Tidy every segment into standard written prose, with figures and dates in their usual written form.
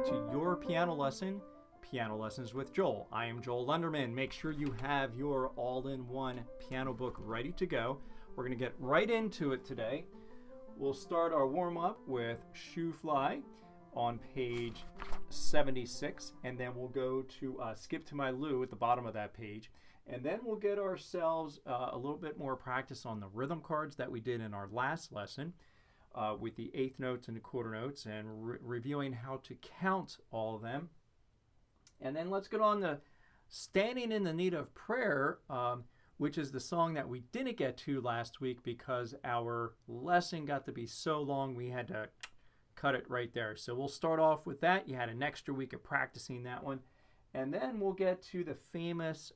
back to your piano lesson, Piano Lessons with Joel. I am Joel Lunderman. Make sure you have your all-in-one piano book ready to go. We're going to get right into it today. We'll start our warm-up with Shoo Fly on page 76, and then we'll go to Skip to My Lou at the bottom of that page. And then we'll get ourselves a little bit more practice on the rhythm cards that we did in our last lesson with the eighth notes and the quarter notes, and reviewing how to count all of them. And then let's get on to Standing in the Need of Prayer, which is the song that we didn't get to last week because our lesson got to be so long we had to cut it right there. So we'll start off with that. You had an extra week of practicing that one. And then we'll get to the famous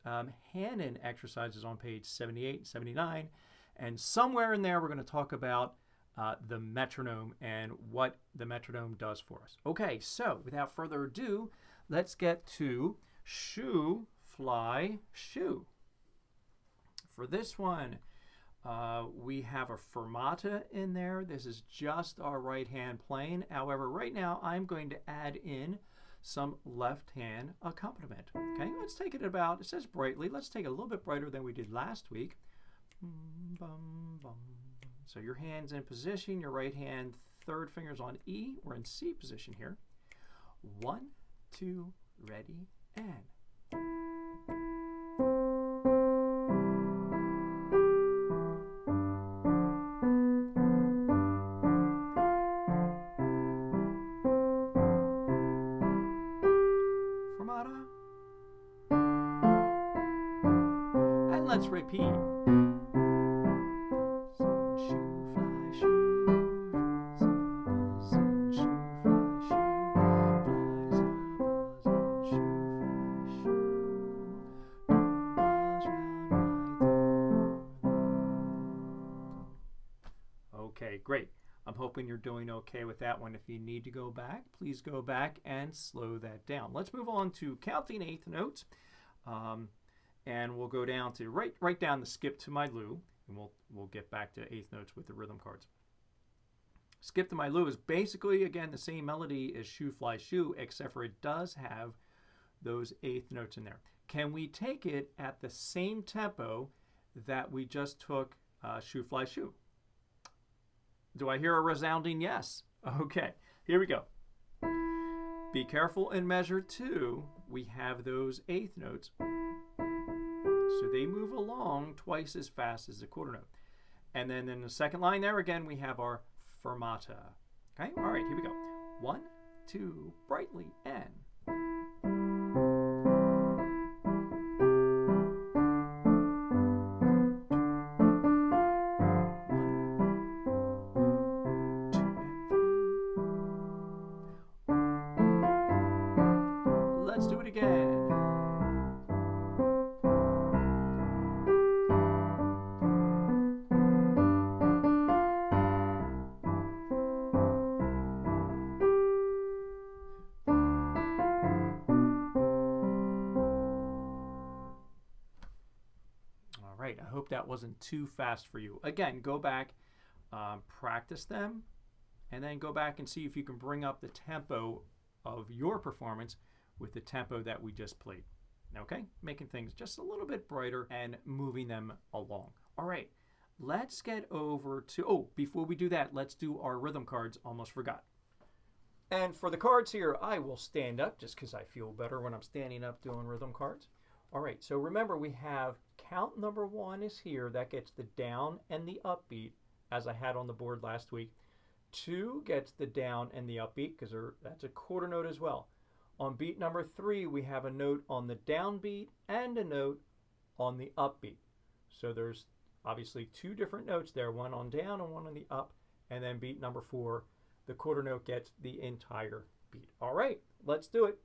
Hanon exercises on page 78 and 79. And somewhere in there we're going to talk about the metronome and what the metronome does for us. Okay, so without further ado, let's get to Shoo, Fly, Shoo. For this one, we have a fermata in there. This is just our right hand playing. However, right now I'm going to add in some left hand accompaniment. Okay, let's take it about, it says brightly, let's take it a little bit brighter than we did last week. So your hand's in position, your right hand, third finger's on E. We're in C position here. 1, 2, ready, and. Fermata. And let's repeat. Okay, great. I'm hoping you're doing okay with that one. If you need to go back, please go back and slow that down. Let's move on to counting eighth notes. And we'll go down to right down the Skip to My Lou, and we'll get back to eighth notes with the rhythm cards. Skip to My Lou is basically, again, the same melody as Shoo Fly Shoo, except for it does have those eighth notes in there. Can we take it at the same tempo that we just took Shoo Fly Shoo? Do I hear a resounding yes? Okay, here we go. Be careful in measure 2. We have those eighth notes. So they move along twice as fast as the quarter note. And then in the second line there again, we have our fermata. Okay, all right, here we go. 1, 2, brightly, and. Let's do it again. All right, I hope that wasn't too fast for you. Again, go back, practice them, and then go back and see if you can bring up the tempo of your performance with the tempo that we just played. Okay, making things just a little bit brighter and moving them along. All right, let's get over to, before we do that, let's do our rhythm cards. Almost forgot. And for the cards here, I will stand up just because I feel better when I'm standing up doing rhythm cards. All right, so remember we have count number 1 is here. That gets the down and the upbeat as I had on the board last week. 2 gets the down and the upbeat because that's a quarter note as well. On beat number 3, we have a note on the downbeat and a note on the upbeat. So there's obviously 2 different notes there, one on down and one on the up. And then beat number 4, the quarter note gets the entire beat. All right, let's do it.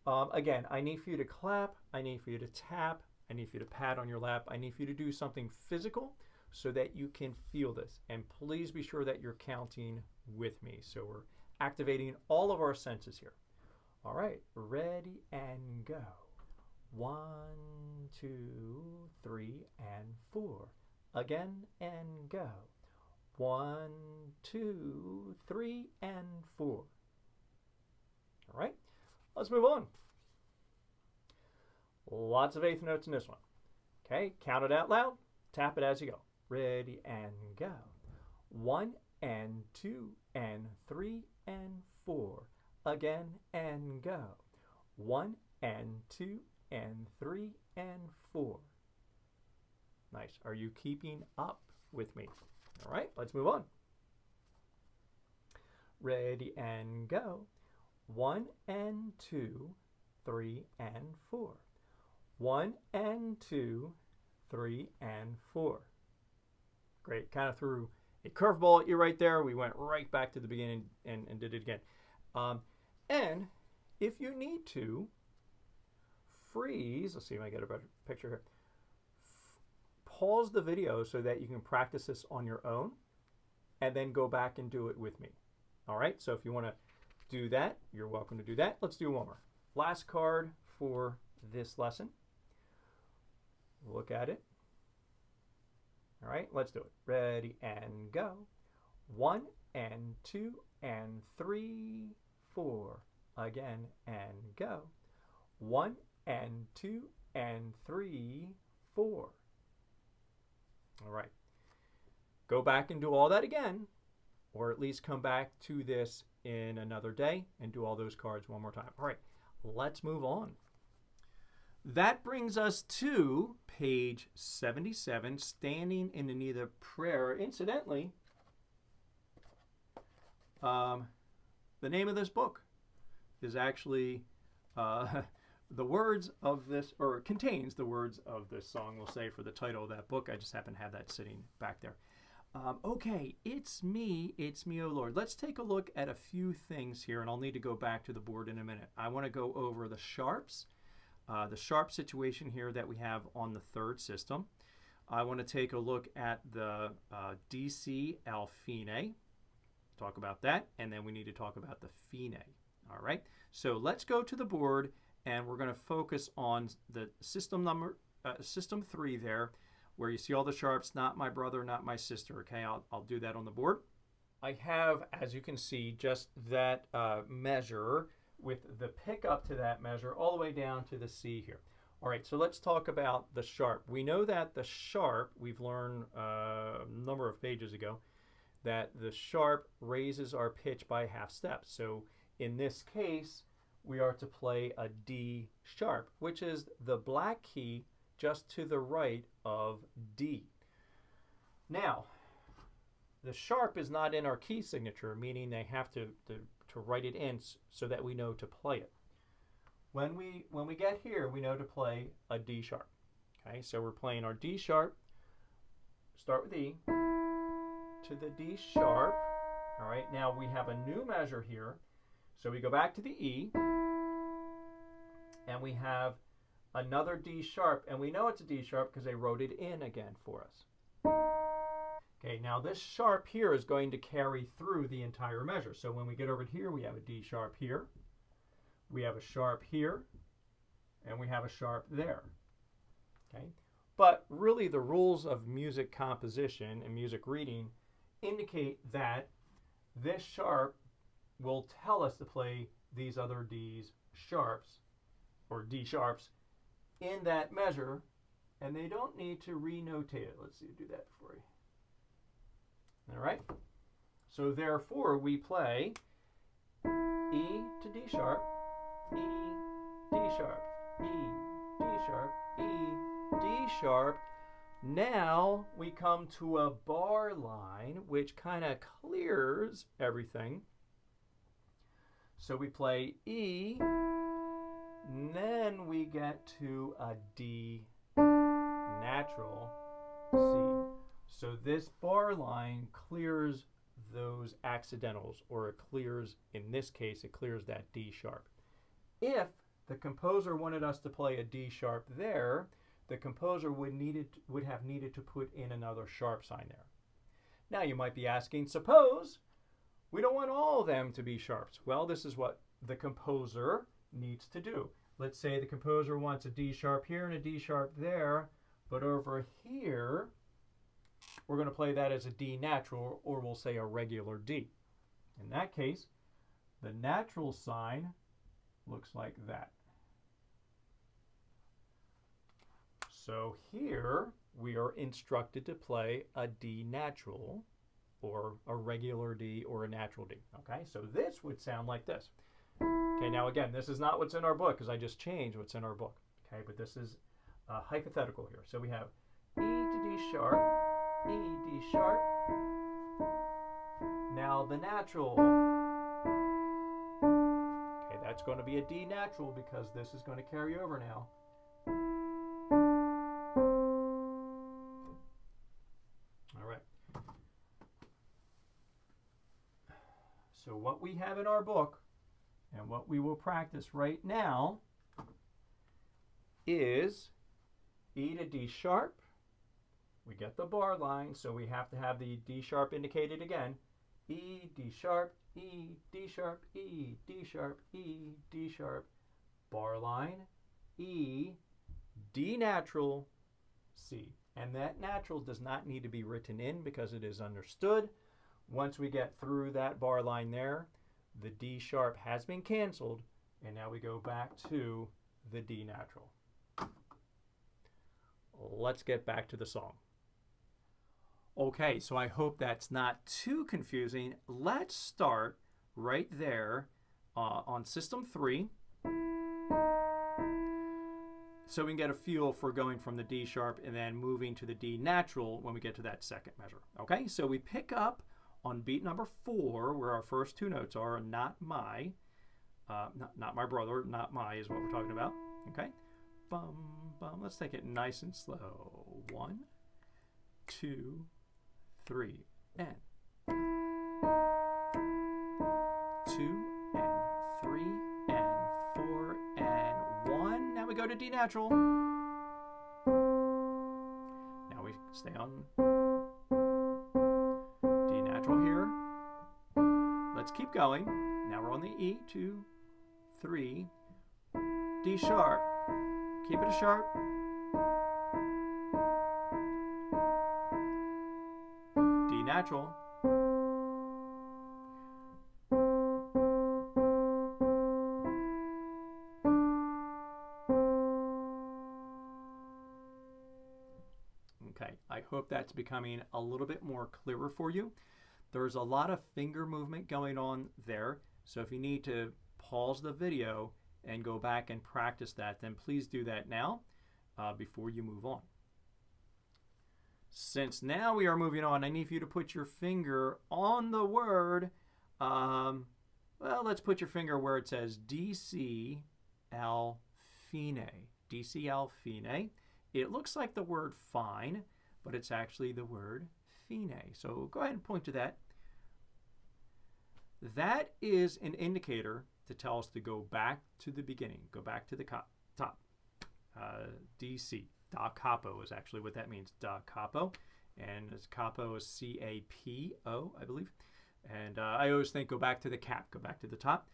Again, I need for you to clap, I need for you to tap, I need for you to pat on your lap, I need for you to do something physical so that you can feel this. And please be sure that you're counting with me. So we're activating all of our senses here. All right, ready and go. 1, 2, 3, and 4. Again and go. 1, 2, 3, and 4. All right, Let's move on. Lots of eighth notes in this one. Okay, count it out loud. Tap it as you go. Ready and go. 1 and 2 and 3 and 4. Again and go. 1 and 2 and 3 and 4. Nice. Are you keeping up with me? All right, let's move on. Ready and go. 1 and 2, 3 and 4. 1 and 2, 3 and 4. Great. Kind of threw a curveball at you right there. We went right back to the beginning and did it again. And if you need to, freeze. Let's see if I get a better picture here. Pause the video so that you can practice this on your own and then go back and do it with me. All right, so if you want to do that, you're welcome to do that. Let's do one more. Last card for this lesson. Look at it. All right, let's do it. Ready and go. 1 and 2 and 3, 4. Again and go. 1 and 2 and 3, 4. All right. Go back and do all that again, or at least come back to this in another day and do all those cards one more time. All right, let's move on. That brings us to page 77, Standing in the Need of Prayer. Incidentally, the name of this book is actually the words of this, or contains the words of this song, we'll say, for the title of that book. I just happen to have that sitting back there. Okay, it's me, oh Lord. Let's take a look at a few things here, and I'll need to go back to the board in a minute. I want to go over the sharps, the sharp situation here that we have on the third system. I want to take a look at the DC Alfine, talk about that, and then we need to talk about the Fine. All right, so let's go to the board, and we're going to focus on the system 3 there, where you see all the sharps, not my brother, not my sister. Okay, I'll do that on the board. I have, as you can see, just that measure with the pickup to that measure all the way down to the C here. All right, so let's talk about the sharp. We know that the sharp, we've learned a number of pages ago, that the sharp raises our pitch by half step. So in this case, we are to play a D sharp, which is the black key just to the right of D. Now, the sharp is not in our key signature, meaning they have to write it in so that we know to play it. When we get here, we know to play a D sharp. Okay, so we're playing our D sharp. Start with E to the D sharp. All right, now we have a new measure here. So we go back to the E, and we have another D sharp, and we know it's a D sharp because they wrote it in again for us. Okay, now this sharp here is going to carry through the entire measure. So when we get over here, we have a D sharp here, we have a sharp here, and we have a sharp there. Okay, but really the rules of music composition and music reading indicate that this sharp will tell us to play these other D's sharps, or D sharps, in that measure, and they don't need to re-notate it. Let's see, do that for you. All right, so therefore we play E to D sharp, E, D sharp, E, D sharp, E, D sharp. Now we come to a bar line, which kind of clears everything. So we play E, and then we get to a D natural C. So this bar line clears those accidentals, or it clears, in this case, it clears that D sharp. If the composer wanted us to play a D sharp there, the composer would have needed to put in another sharp sign there. Now you might be asking, suppose we don't want all of them to be sharps. Well, this is what the composer needs to do. Let's say the composer wants a D sharp here and a D sharp there, but over here, we're going to play that as a D natural, or we'll say a regular D. In that case, the natural sign looks like that. So here we are instructed to play a D natural, or a regular D, or a natural D. Okay, so this would sound like this. Okay, now again, this is not what's in our book because I just changed what's in our book. Okay, but this is hypothetical here. So we have E to D sharp, E, D sharp. Now the natural. Okay, that's going to be a D natural because this is going to carry over now. All right. So what we have in our book and what we will practice right now is E to D sharp. We get the bar line, so we have to have the D sharp indicated again. E, D sharp, E, D sharp, E, D sharp, E, D sharp. Bar line, E, D natural, C. And that natural does not need to be written in because it is understood. Once we get through that bar line there, the D sharp has been canceled, and now we go back to the D natural. Let's get back to the song. Okay, so I hope that's not too confusing. Let's start right there on System 3. So we can get a feel for going from the D sharp and then moving to the D natural when we get to that second measure. Okay, so we pick up on beat number 4, where our first two notes are not my, not my brother, not my is what we're talking about. Okay, bum, bum. Let's take it nice and slow. 1, 2, 3, and 2 and 3 and 4 and 1. Now we go to D natural. Now we stay on D natural here. Let's keep going. Now we're on the E, 2, 3, D sharp. Keep it a sharp. D natural. Okay, I hope that's becoming a little bit more clearer for you. There's a lot of finger movement going on there, so if you need to pause the video and go back and practice that, then please do that now before you move on. Since now we are moving on, I need for you to put your finger on the word, well, let's put your finger where it says D-C Al fine. D-C Al fine. It looks like the word fine, but it's actually the word fine. So go ahead and point to that. That is an indicator to tell us to go back to the beginning, go back to the top. D-C. Da capo is actually what that means, da capo. And capo is C-A-P-O, I believe. And I always think go back to the cap, go back to the top.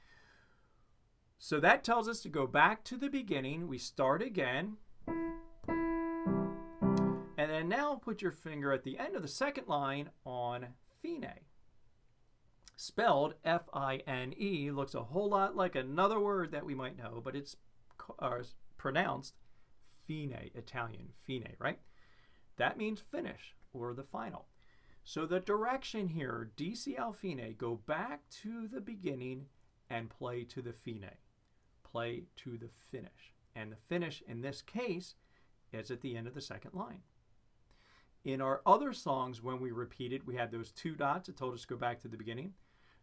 So that tells us to go back to the beginning. We start again. And then now put your finger at the end of the second line on fine. Spelled F-I-N-E, looks a whole lot like another word that we might know, but it's pronounced fine, Italian, fine, right? That means finish or the final. So the direction here, D-C Al fine, go back to the beginning and play to the fine. Play to the finish. And the finish in this case is at the end of the second line. In our other songs, when we repeated, we had those two dots. It told us to go back to the beginning.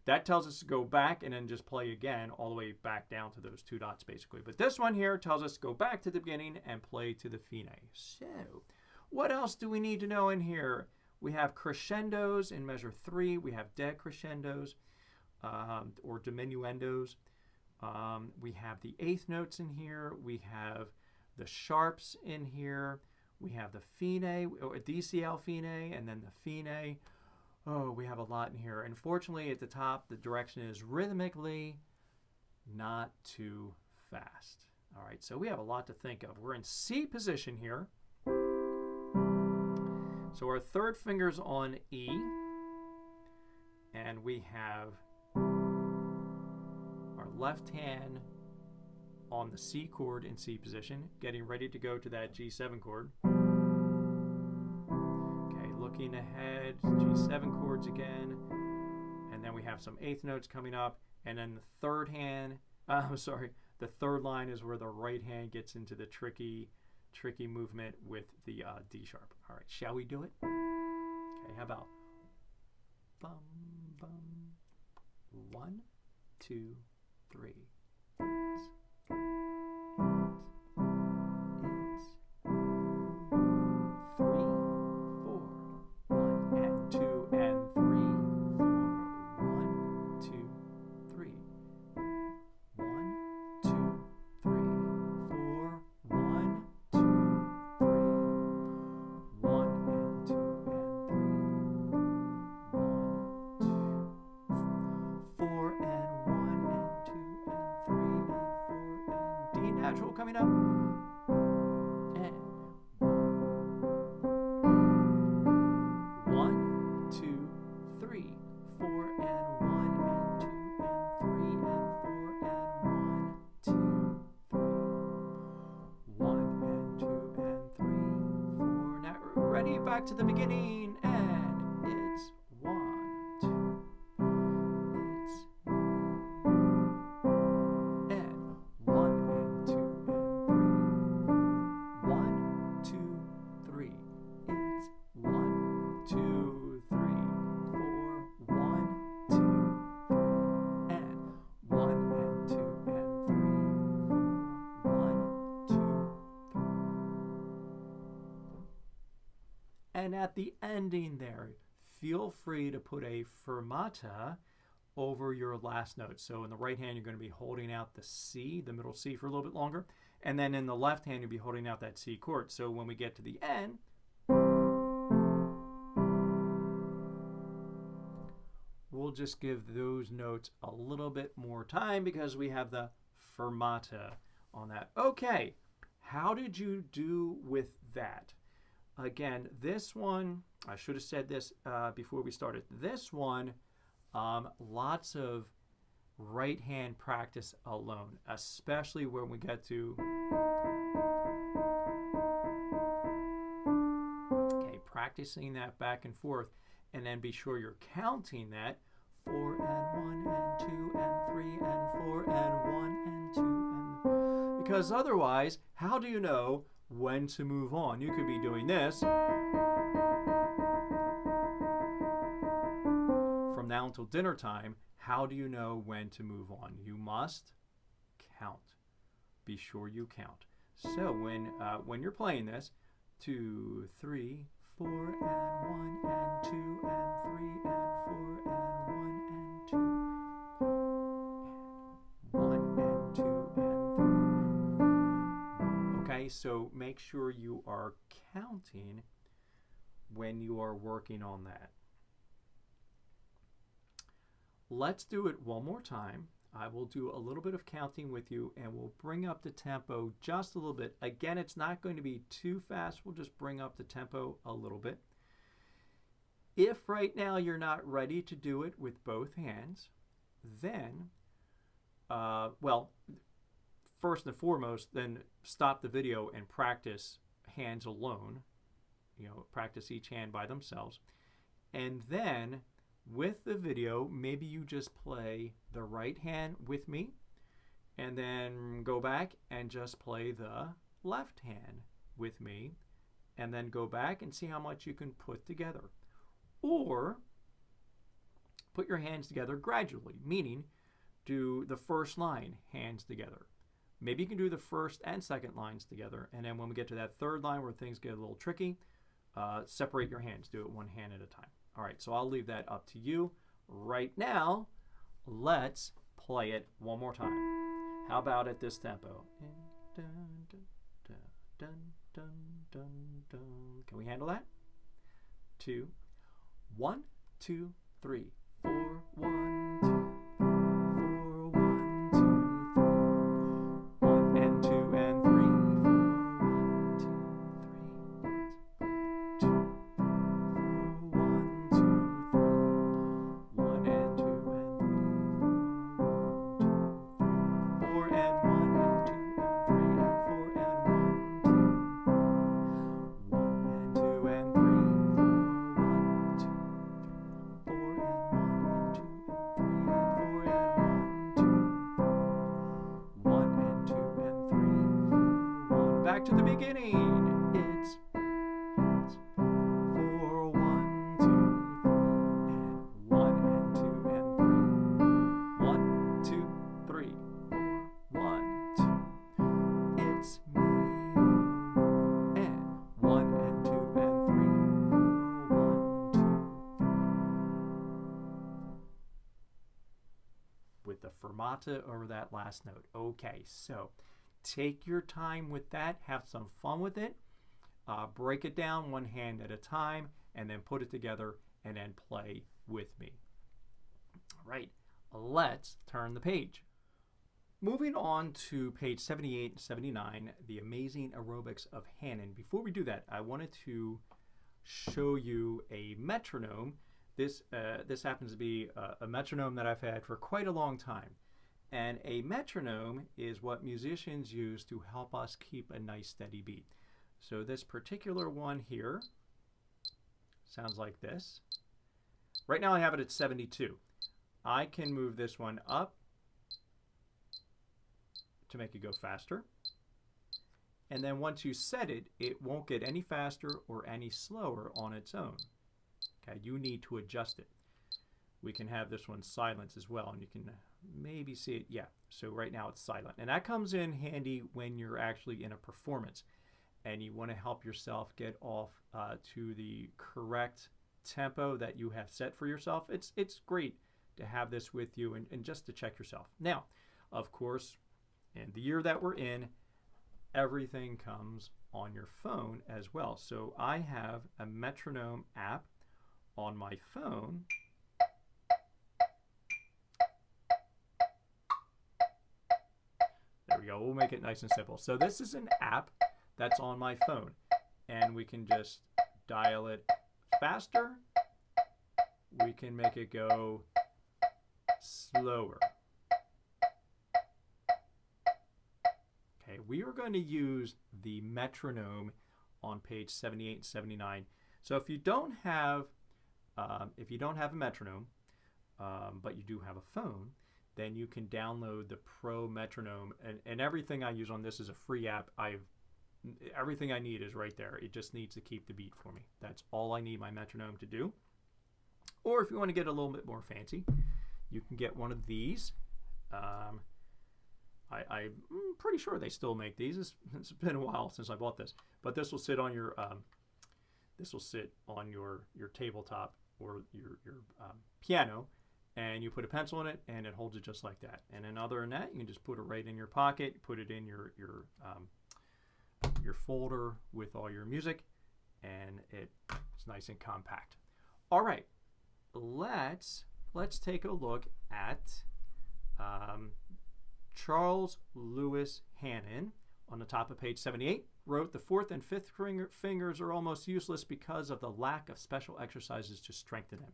That tells us to go back and then just play again all the way back down to those two dots, basically. But this one here tells us to go back to the beginning and play to the fine. So, what else do we need to know in here? We have crescendos in measure 3. We have decrescendos or diminuendos. We have the eighth notes in here. We have the sharps in here. We have the fine, or D-C Al fine, and then the fine. Oh, we have a lot in here. Unfortunately, at the top, the direction is rhythmically, not too fast. All right, so we have a lot to think of. We're in C position here. So our third finger's on E, and we have our left hand on the C chord in C position, getting ready to go to that G7 chord. Okay, looking ahead, G7 chords again, and then we have some eighth notes coming up, and then the third line is where the right hand gets into the tricky movement with the D sharp. All right, shall we do it? Okay, how about bum, bum, 1, 2, 3. It's 3, 4, 1 and 2 and 3, 4, 1, 2, 3. 1, 2, 3, 4, 1, 2, 3. 1 and 2 and 3. 1, 2, 4 and 1 and 2 and 3 and 4 and D natural coming up. And 1, 2, 3, 4 and 1 and 2 and 3 and 4 and 1, 2, 3. 1 and 2 and 3, 4. Now ready, back to the beginning, and it's 1, 2. It's and 1 and 2 and 3. 1, 2, 3. It's 1, 2, 3, 4. 1, 2, 3. And 1 and 2 and 3. 4. 1, 2, 3. And at the ending there, feel free to put a fermata over your last note. So in the right hand, you're going to be holding out the C, the middle C, for a little bit longer. And then in the left hand, you'll be holding out that C chord. So when we get to the end, we'll just give those notes a little bit more time because we have the fermata on that. Okay, how did you do with that? Again, this one, I should have said this before we started. This one, lots of right hand practice alone, especially when we get to, okay, practicing that back and forth, and then be sure you're counting that 4 and 1 and 2 and 3 and 4 and 1 and 2 and, because otherwise, how do you know when to move on? You could be doing this from now until dinner time. How do you know when to move on? You must count. Be sure you count. So when you're playing this, 2, 3, 4 and 1 and 2 and 3 and 4 and 1 and 2, 1 and 2 and 3. Okay, so make sure you are counting when you are working on that. Let's do it one more time. I will do a little bit of counting with you, and we'll bring up the tempo just a little bit. Again, it's not going to be too fast. We'll just bring up the tempo a little bit. If right now you're not ready to do it with both hands, then, well, first and foremost, then stop the video and practice hands alone. You know, practice each hand by themselves. And then with the video, maybe you just play the right hand with me and then go back and just play the left hand with me and then go back and see how much you can put together. Or put your hands together gradually, meaning do the first line hands together. Maybe you can do the first and second lines together, and then when we get to that third line where things get a little tricky, separate your hands. Do it one hand at a time. All right, so I'll leave that up to you. Right now, let's play it one more time. How about at this tempo? Can we handle that? 2, 1, 2, 3, 4, 1, 2, 4, 1, 2, 3, 1 and 2 and 3, 4, 1, 2, 3, 2, 4, 1, 2, 3, 1 and 2 and 3, 4, 1, 2, 3, 4 and 1 and 2 beginning. It's 4, 1, 2, 3, and 1 and 2 and 3. 1, 2, 3, 4, 1, 2. It's me and 1 and 2 and 3, 4, 1, 2, 3. With the fermata over that last note. Okay, so take your time with that, have some fun with it, break it down one hand at a time, and then put it together and then play with me. All right, let's turn the page. Moving on to page 78 and 79, the amazing aerobics of Hanon. Before we do that, I wanted to show you a metronome. This happens to be a metronome that I've had for quite a long time. And a metronome is what musicians use to help us keep a nice steady beat. So this particular one here sounds like this. Right now I have it at 72. I can move this one up to make it go faster. And then once you set it, it won't get any faster or any slower on its own. Okay, you need to adjust it. We can have this one silent as well, and you can maybe see it. Yeah, so right now it's silent. And that comes in handy when you're actually in a performance and you want to help yourself get off to the correct tempo that you have set for yourself. It's great to have this with you and just to check yourself. Now, of course, in the year that we're in, everything comes on your phone as well. So I have a metronome app on my phone. There we go. We'll make it nice and simple. So this is an app that's on my phone, and we can just dial it faster. We can make it go slower. Okay, we are going to use the metronome on page 78 and 79. So if you don't have a metronome, but you do have a phone, then you can download the Pro Metronome, and everything I use on this is a free app. Everything I need is right there. It just needs to keep the beat for me. That's all I need my metronome to do. Or if you want to get a little bit more fancy, you can get one of these. I'm pretty sure they still make these. It's been a while since I bought this, but this will sit on your your tabletop or your piano, and you put a pencil in it, and it holds it just like that. And then other than that, you can just put it right in your pocket, put it in your folder with all your music, and it's nice and compact. All right, let's take a look at Charles Lewis Hanon. On the top of page 78, wrote the fourth and fifth fingers are almost useless because of the lack of special exercises to strengthen them.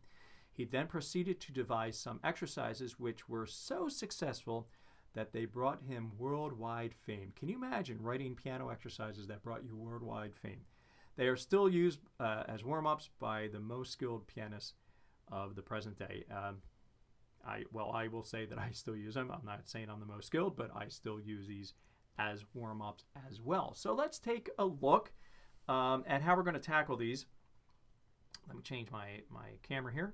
He then proceeded to devise some exercises which were so successful that they brought him worldwide fame. Can you imagine writing piano exercises that brought you worldwide fame? They are still used as warm-ups by the most skilled pianists of the present day. I will say that I still use them. I'm not saying I'm the most skilled, but I still use these as warm-ups as well. So let's take a look at how we're going to tackle these. Let me change my camera here.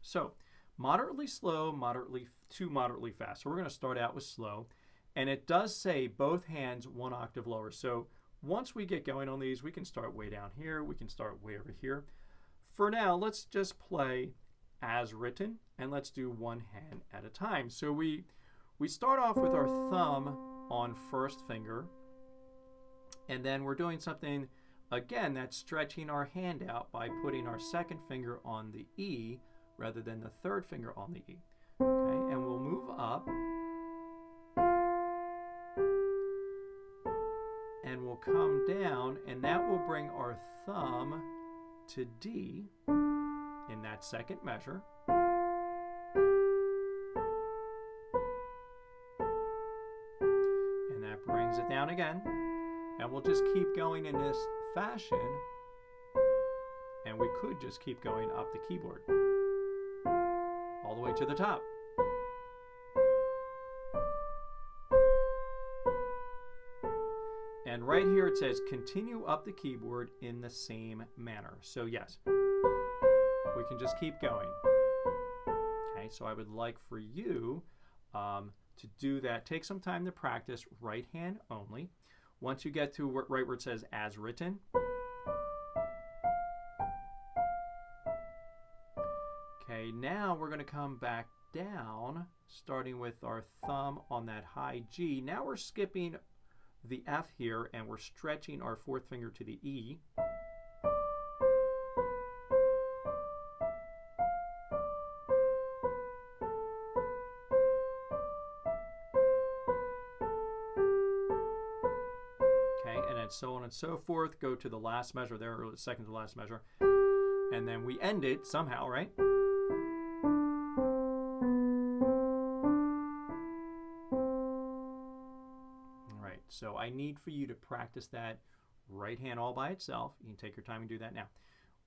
So moderately slow, moderately fast. So we're going to start out with slow, and it does say both hands 1 octave lower. So once we get going on these, we can start way down here, we can start way over here. For now, let's just play as written, and let's do one hand at a time. So we start off with our thumb on first finger, and then we're doing something again that's stretching our hand out by putting our second finger on the E rather than the third finger on the E. Okay, and we'll move up, and we'll come down, and that will bring our thumb to D in that second measure. And that brings it down again. And we'll just keep going in this fashion, and we could just keep going up the keyboard all the way to the top. And right here it says continue up the keyboard in the same manner. So yes, we can just keep going. Okay, so I would like for you to do that. Take some time to practice right hand only. Once you get to right where it says as written, okay, now we're going to come back down, starting with our thumb on that high G. Now we're skipping the F here and we're stretching our fourth finger to the E. Okay, and then so on and so forth. Go to the last measure there, or the second to last measure. And then we end it somehow, right? So I need for you to practice that right hand all by itself. You can take your time and do that now.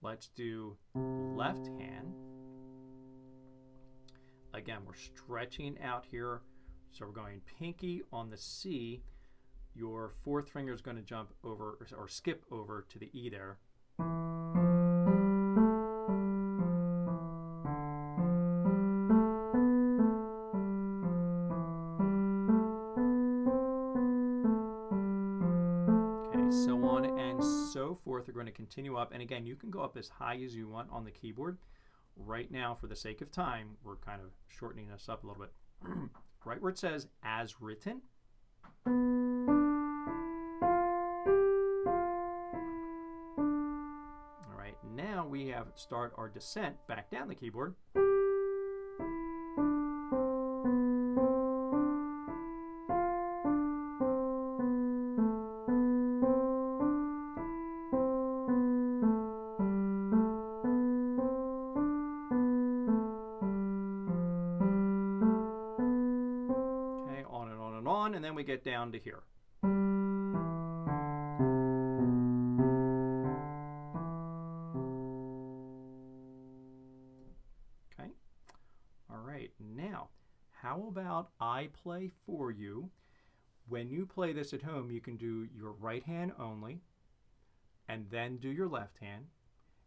Let's do left hand. Again, we're stretching out here. So we're going pinky on the C. Your fourth finger is going to jump over or skip over to the E there. So on and so forth. We're going to continue up, and again, you can go up as high as you want on the keyboard. Right now, for the sake of time, we're kind of shortening this up a little bit. Right where it says as written. All right, now we have start our descent back down the keyboard. And then we get down to here. Okay. All right. Now, how about I play for you? When you play this at home, you can do your right hand only, and then do your left hand,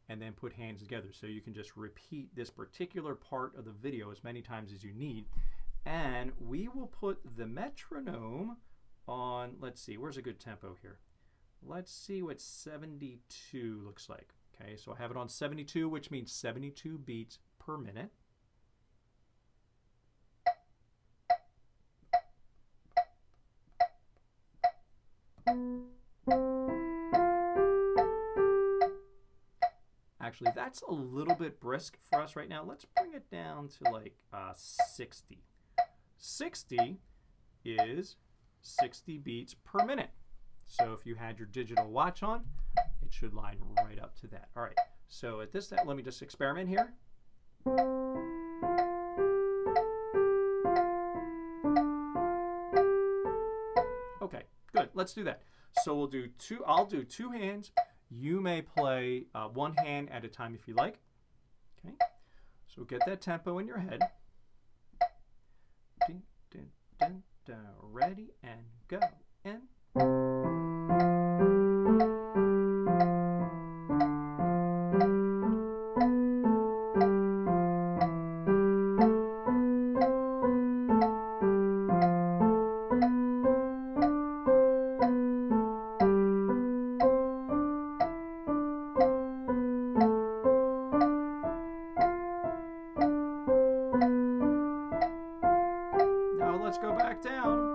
and then put hands together. So you can just repeat this particular part of the video as many times as you need. And we will put the metronome on, let's see, where's a good tempo here? Let's see what 72 looks like. Okay, so I have it on 72, which means 72 beats per minute. Actually, that's a little bit brisk for us right now. Let's bring it down to like 60. 60 is 60 beats per minute. So if you had your digital watch on, it should line right up to that. All right, so at this time, let me just experiment here. Okay, good, let's do that. So we'll do I'll do two hands. You may play one hand at a time if you like. Okay, so get that tempo in your head. Ready and go. And let's go back down.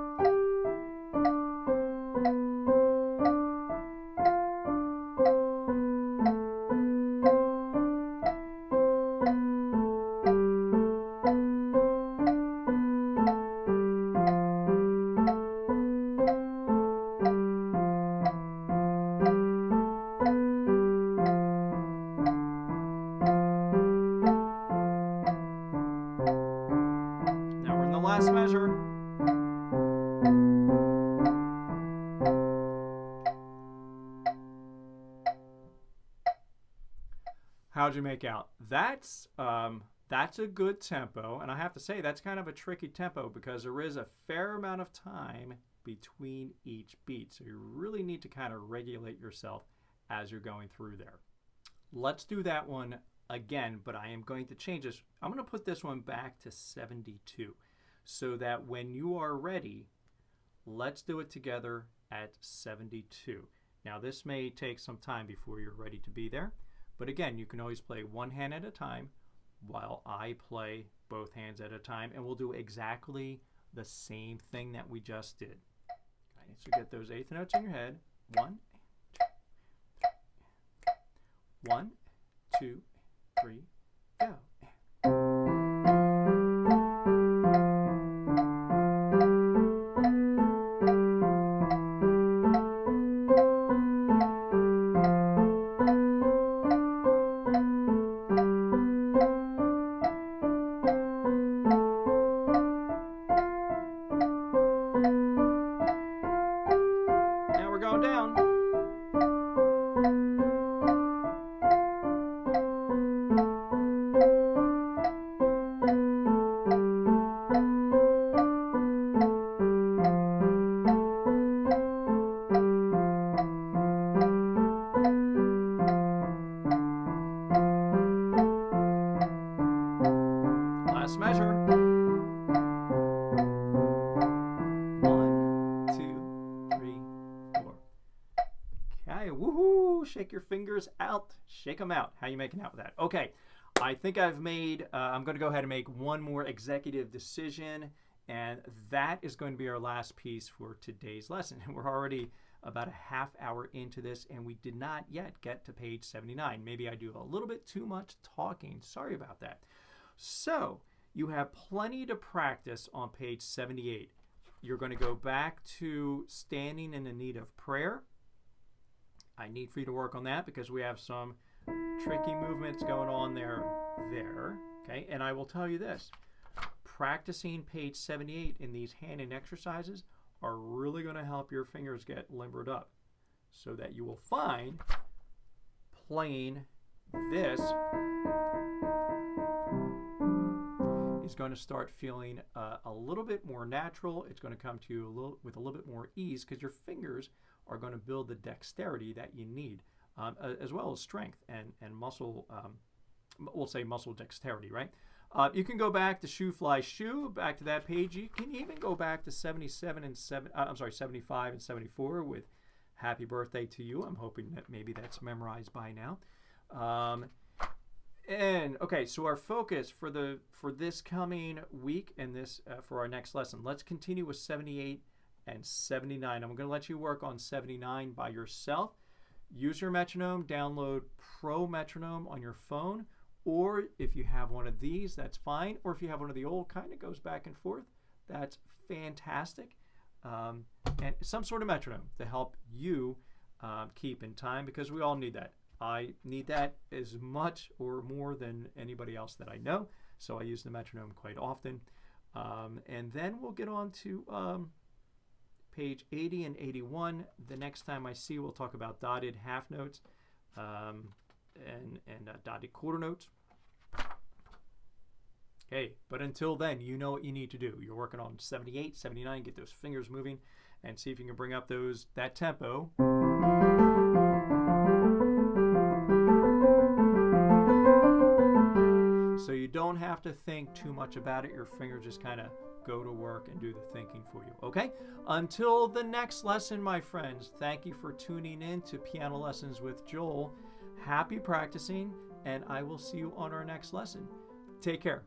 Now we're in the last measure. How'd you make out? That's a good tempo, and I have to say that's kind of a tricky tempo because there is a fair amount of time between each beat. So you really need to kind of regulate yourself as you're going through there. Let's do that one again, but I am going to change this. I'm going to put this one back to 72 so that when you are ready, let's do it together at 72. Now this may take some time before you're ready to be there, but again, you can always play one hand at a time while I play both hands at a time, and we'll do exactly the same thing that we just did. Okay, so get those eighth notes in your head. 1, 1, 2, 3, go. Now we're going down. Last measure. 1, 2, 3, 4. Okay, woohoo! Shake your fingers out. Shake them out. How you making out with that? Okay, I think I've made, I'm going to go ahead and make one more executive decision, and that is going to be our last piece for today's lesson. And we're already about a half hour into this, and we did not yet get to page 79. Maybe I do a little bit too much talking. Sorry about that. So, you have plenty to practice on page 78. You're going to go back to standing in the need of prayer. I need for you to work on that because we have some tricky movements going on there. Okay, and I will tell you this. Practicing page 78 in these hand-in exercises are really going to help your fingers get limbered up so that you will find playing this is going to start feeling a little bit more natural. It's going to come to you with a little bit more ease because your fingers are going to build the dexterity that you need, as well as strength and muscle, we'll say muscle dexterity, right? You can go back to Shoo, Fly, Shoo, back to that page. You can even go back to 75 and 74 with Happy Birthday to You. I'm hoping that maybe that's memorized by now. And okay, so our focus for this coming week and this for our next lesson, let's continue with 78 and 79. I'm going to let you work on 79 by yourself. Use your metronome, download Pro Metronome on your phone, or if you have one of these, that's fine. Or if you have one of the old kind that goes back and forth, that's fantastic. And some sort of metronome to help you keep in time, because we all need that. I need that as much or more than anybody else that I know, so I use the metronome quite often. And then we'll get on to page 80 and 81. The next time I see, we'll talk about dotted half notes and dotted quarter notes. Okay, but until then, you know what you need to do. You're working on 78, 79, get those fingers moving, and see if you can bring up that tempo. So you don't have to think too much about it. Your fingers just kind of go to work and do the thinking for you, okay? Until the next lesson, my friends, thank you for tuning in to Piano Lessons with Joel. Happy practicing, and I will see you on our next lesson. Take care.